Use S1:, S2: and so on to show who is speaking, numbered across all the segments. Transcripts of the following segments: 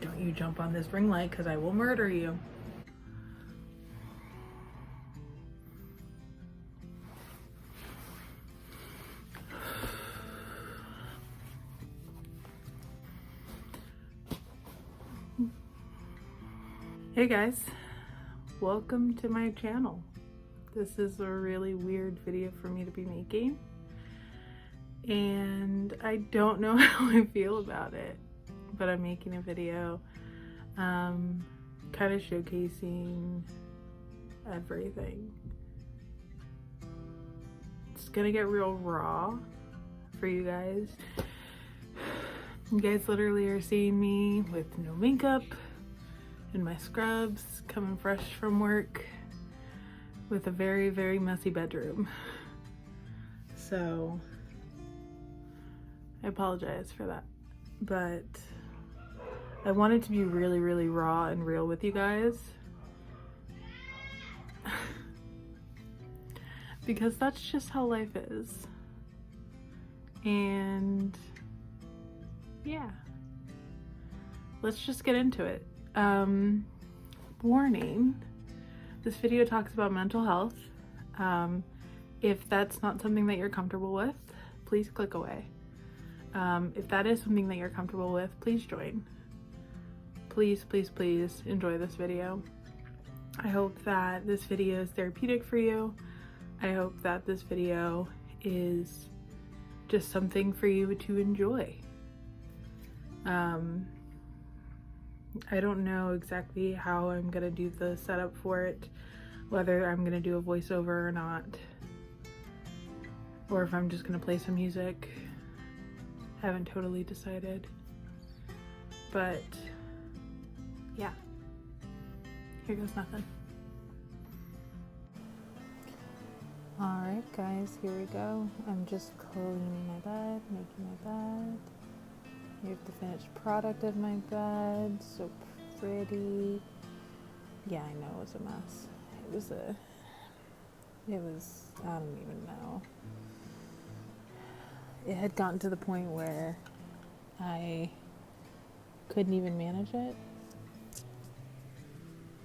S1: Don't you jump on this ring light because I will murder you. Hey guys, welcome to my channel. This is a really weird video for me to be making, and I don't know how I feel about it, but I'm making a video kind of showcasing everything. It's gonna get real raw for you guys. You guys literally are seeing me with no makeup, in my scrubs, coming fresh from work, with a very, very messy bedroom. So I apologize for that, but I wanted to be really, really raw and real with you guys because that's just how life is. And yeah, let's just get into it. Warning, this video talks about mental health. If that's not something that you're comfortable with, please click away. If that is something that you're comfortable with, please join. Please, please, please enjoy this video. I hope that this video is therapeutic for you. I hope that this video is just something for you to enjoy. I don't know exactly how I'm gonna do the setup for it, whether I'm gonna do a voiceover or not, or if I'm just gonna play some music. Haven't totally decided, but yeah, here goes nothing. Alright guys, here we go. I'm just cleaning my bed, making my bed. Here's the finished product of my bed. So pretty. Yeah, I know it was a mess. I don't even know. It had gotten to the point where I couldn't even manage it.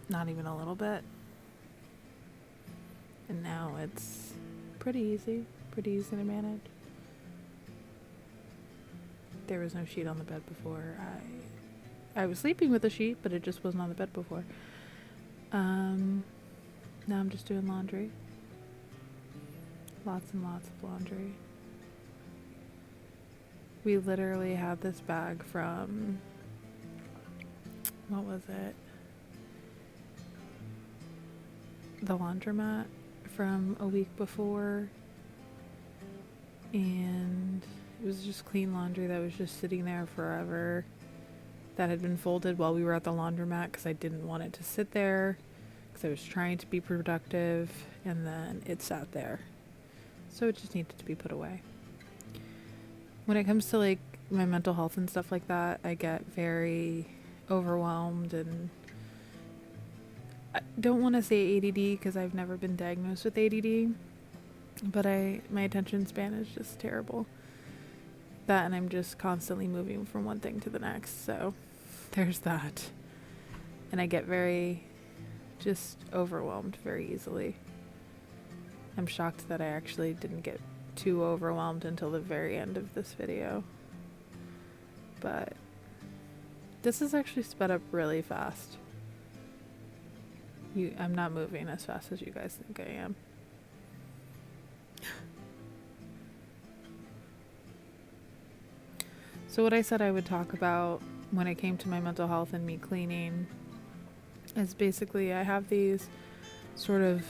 S1: Not even a little bit. And now it's pretty easy to manage. There was no sheet on the bed before. I was sleeping with a sheet, but it just wasn't on the bed before. Now I'm just doing laundry. Lots and lots of laundry. We literally had this bag from, what was it? The laundromat from a week before. And it was just clean laundry that was just sitting there forever, that had been folded while we were at the laundromat because I didn't want it to sit there because I was trying to be productive, and then it sat there. So it just needed to be put away. When it comes to like my mental health and stuff like that, I get very overwhelmed, and I don't want to say ADD because I've never been diagnosed with ADD, but my attention span is just terrible. That, and I'm just constantly moving from one thing to the next, so there's that. And I get very just overwhelmed very easily. I'm shocked that I actually didn't get too overwhelmed until the very end of this video, but this is actually sped up really fast. I'm not moving as fast as you guys think I am. So what I said I would talk about when it came to my mental health and me cleaning is basically I have these sort of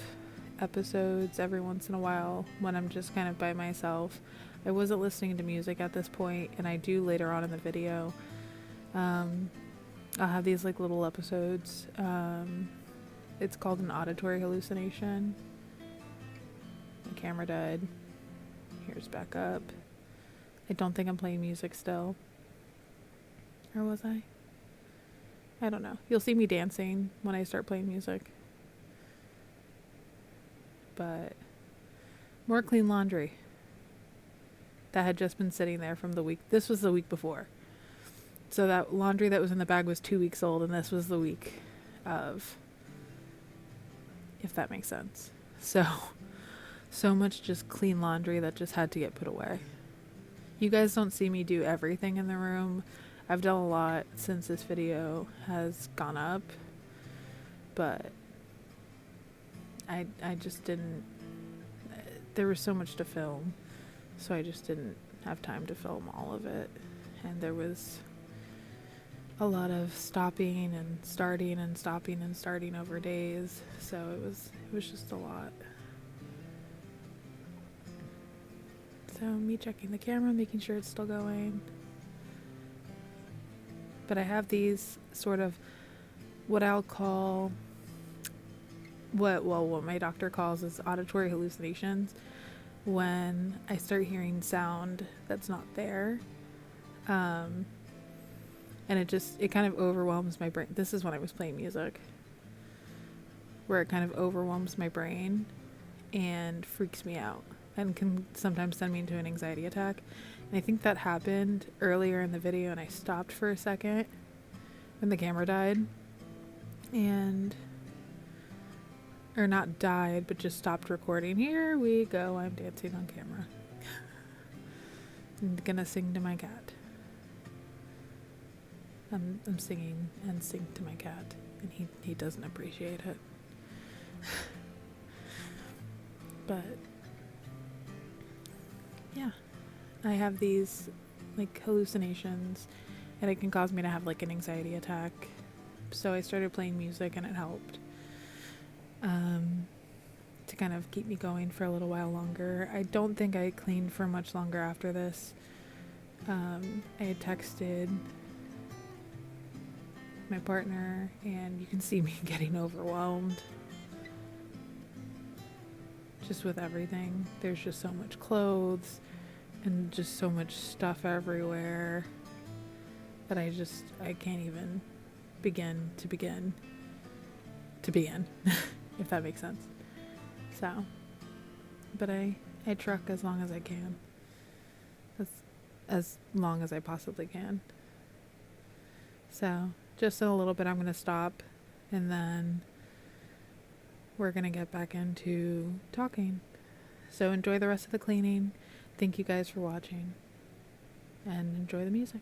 S1: episodes every once in a while when I'm just kind of by myself. I wasn't listening to music at this point, and I do later on in the video. I'll have these like little episodes. It's called an auditory hallucination. My camera died. Here's back up. I don't think I'm playing music still. Or was I? I don't know. You'll see me dancing when I start playing music. But more clean laundry that had just been sitting there from the week. This was the week before. So that laundry that was in the bag was 2 weeks old, and this was the week of, if that makes sense. So much just clean laundry that just had to get put away. You guys don't see me do everything in the room. I've done a lot since this video has gone up, but I just didn't, there was so much to film, so I just didn't have time to film all of it. And there was a lot of stopping and starting and stopping and starting over days, so it was just a lot. So me checking the camera, making sure it's still going. But I have these sort of what I'll call, what my doctor calls is auditory hallucinations, when I start hearing sound that's not there. And it kind of overwhelms my brain. This is when I was playing music, where it kind of overwhelms my brain and freaks me out and can sometimes send me into an anxiety attack. And I think that happened earlier in the video, and I stopped for a second when the camera died, or not died, but just stopped recording. Here we go, I'm dancing on camera. I'm gonna sing to my cat. I'm singing and sing to my cat, and he doesn't appreciate it. But yeah, I have these like hallucinations, and it can cause me to have like an anxiety attack. So I started playing music, and it helped to kind of keep me going for a little while longer. I don't think I cleaned for much longer after this. I had texted my partner, and you can see me getting overwhelmed just with everything. There's just so much clothes and just so much stuff everywhere that I can't even begin, if that makes sense. So, but I truck as long as I can, as long as I possibly can. So just in a little bit I'm going to stop, and then we're going to get back into talking. So enjoy the rest of the cleaning. Thank you guys for watching, and enjoy the music.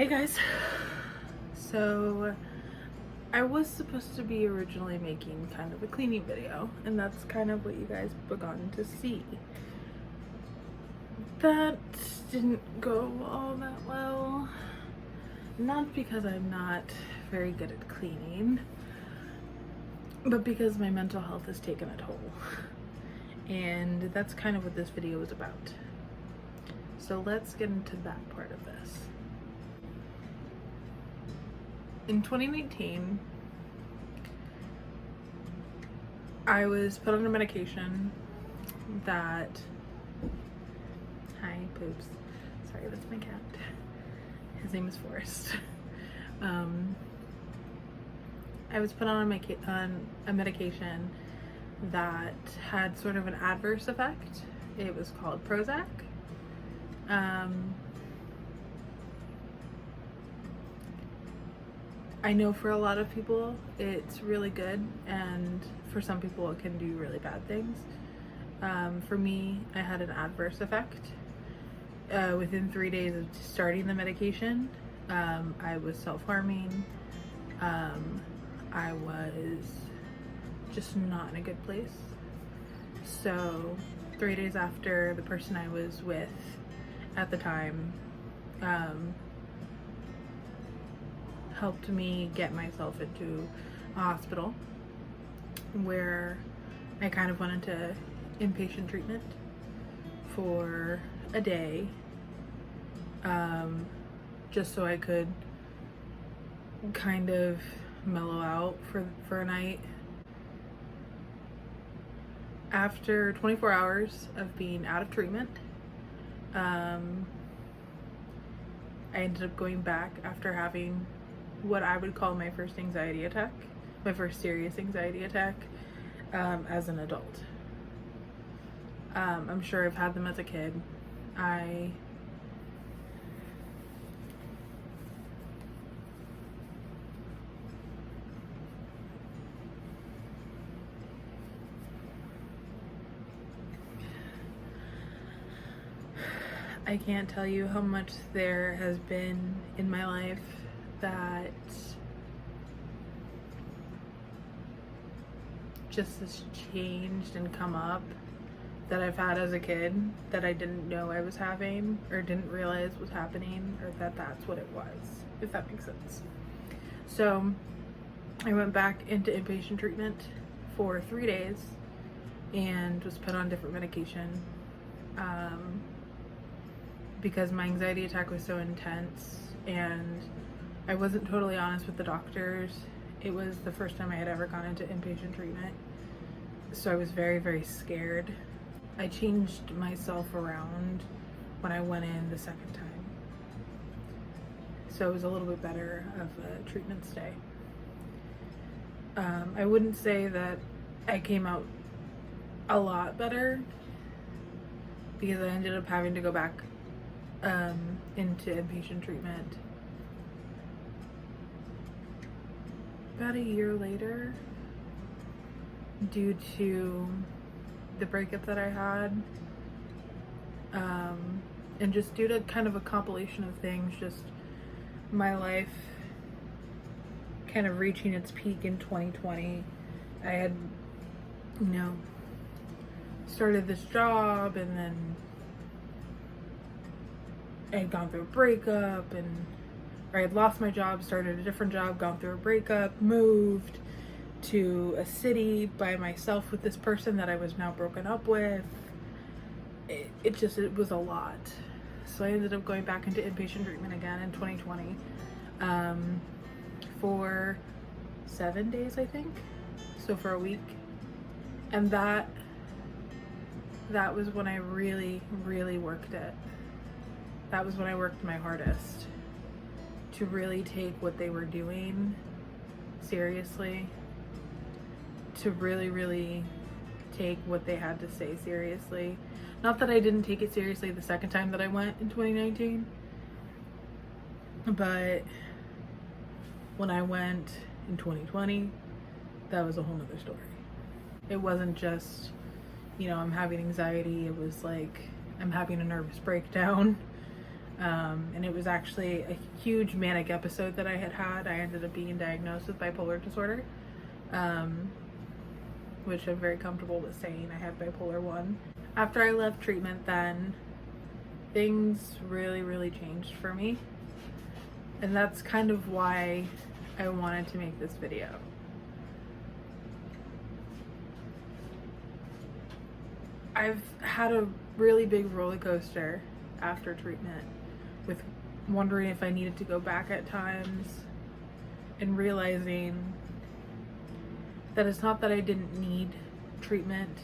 S1: Hey guys, so I was supposed to be originally making kind of a cleaning video, and that's kind of what you guys begun to see. That didn't go all that well, not because I'm not very good at cleaning, but because my mental health has taken a toll, and that's kind of what this video is about. So let's get into that part of this. In 2019, I was put on a medication that, hi Poops, sorry, that's my cat, his name is Forrest. I was put on a medication that had sort of an adverse effect. It was called Prozac. I know for a lot of people it's really good, and for some people it can do really bad things. For me, I had an adverse effect. Within 3 days of starting the medication, I was self-harming. I was just not in a good place. So 3 days after, the person I was with at the time helped me get myself into a hospital where I kind of went into inpatient treatment for a day, just so I could kind of mellow out for a night. After 24 hours of being out of treatment, I ended up going back after having what I would call my first anxiety attack, my first serious anxiety attack, as an adult. I'm sure I've had them as a kid. I can't tell you how much there has been in my life that just has changed and come up that I've had as a kid that I didn't know I was having or didn't realize was happening, or that that's what it was, if that makes sense. So I went back into inpatient treatment for 3 days and was put on different medication because my anxiety attack was so intense, and I wasn't totally honest with the doctors. It was the first time I had ever gone into inpatient treatment, so I was very, very scared. I changed myself around when I went in the second time, so it was a little bit better of a treatment stay. I wouldn't say that I came out a lot better, because I ended up having to go back into inpatient treatment about a year later due to the breakup that I had, and just due to kind of a compilation of things, just my life kind of reaching its peak in 2020. I had, started this job, and then I had gone through a breakup, or I had lost my job, started a different job, gone through a breakup, moved to a city by myself with this person that I was now broken up with. It was a lot. So I ended up going back into inpatient treatment again in 2020 for 7 days, I think. So for a week. And that was when I really, really worked it. That was when I worked my hardest to really take what they were doing seriously, to really, really take what they had to say seriously. Not that I didn't take it seriously the second time that I went in 2019, but when I went in 2020, that was a whole nother story. It wasn't just, I'm having anxiety. It was like, I'm having a nervous breakdown. And it was actually a huge manic episode that I had. I ended up being diagnosed with bipolar disorder, which I'm very comfortable with saying I had bipolar 1. After I left treatment, then things really changed for me. And that's kind of why I wanted to make this video. I've had a really big roller coaster after treatment, with wondering if I needed to go back at times, and realizing that it's not that I didn't need treatment,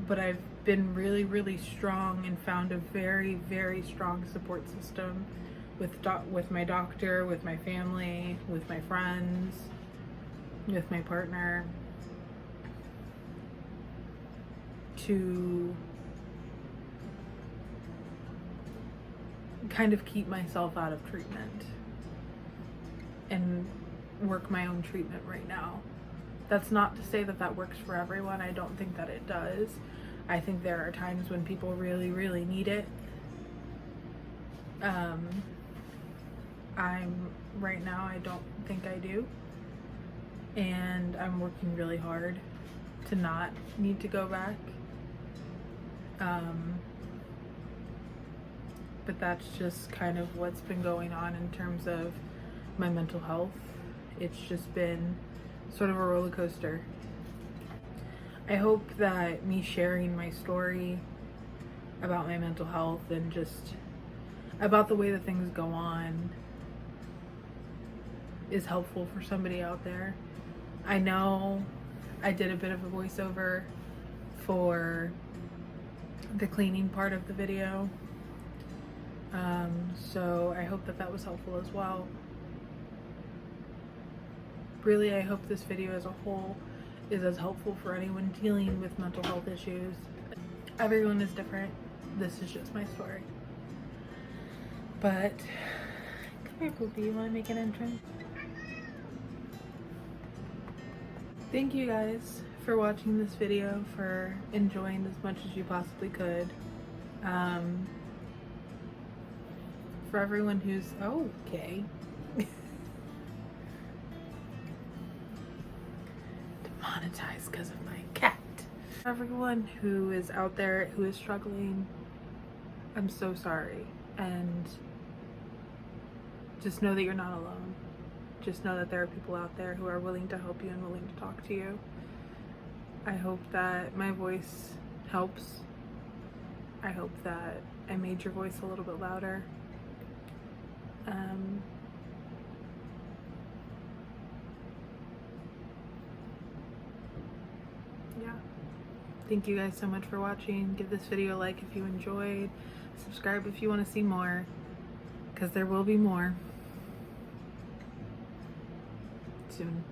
S1: but I've been really strong and found a very strong support system with my doctor, with my family, with my friends, with my partner, to kind of keep myself out of treatment and work my own treatment right now. That's not to say that that works for everyone. I don't think that it does. I think there are times when people really need it. Right now, I don't think I do. And I'm working really hard to not need to go back. But that's just kind of what's been going on in terms of my mental health. It's just been sort of a roller coaster. I hope that me sharing my story about my mental health and just about the way that things go on is helpful for somebody out there. I know I did a bit of a voiceover for the cleaning part of the video, so I hope that that was helpful as well. Really, I hope this video as a whole is as helpful for anyone dealing with mental health issues. Everyone is different. This is just my story. But, come here, Poopy, you want to make an entrance? Thank you guys for watching this video, for enjoying as much as you possibly could. For everyone who's okay. Demonetized because of my cat. For everyone who is out there who is struggling, I'm so sorry. And just know that you're not alone. Just know that there are people out there who are willing to help you and willing to talk to you. I hope that my voice helps. I hope that I made your voice a little bit louder. Yeah. Thank you guys so much for watching. Give this video a like if you enjoyed. Subscribe if you want to see more, because there will be more soon.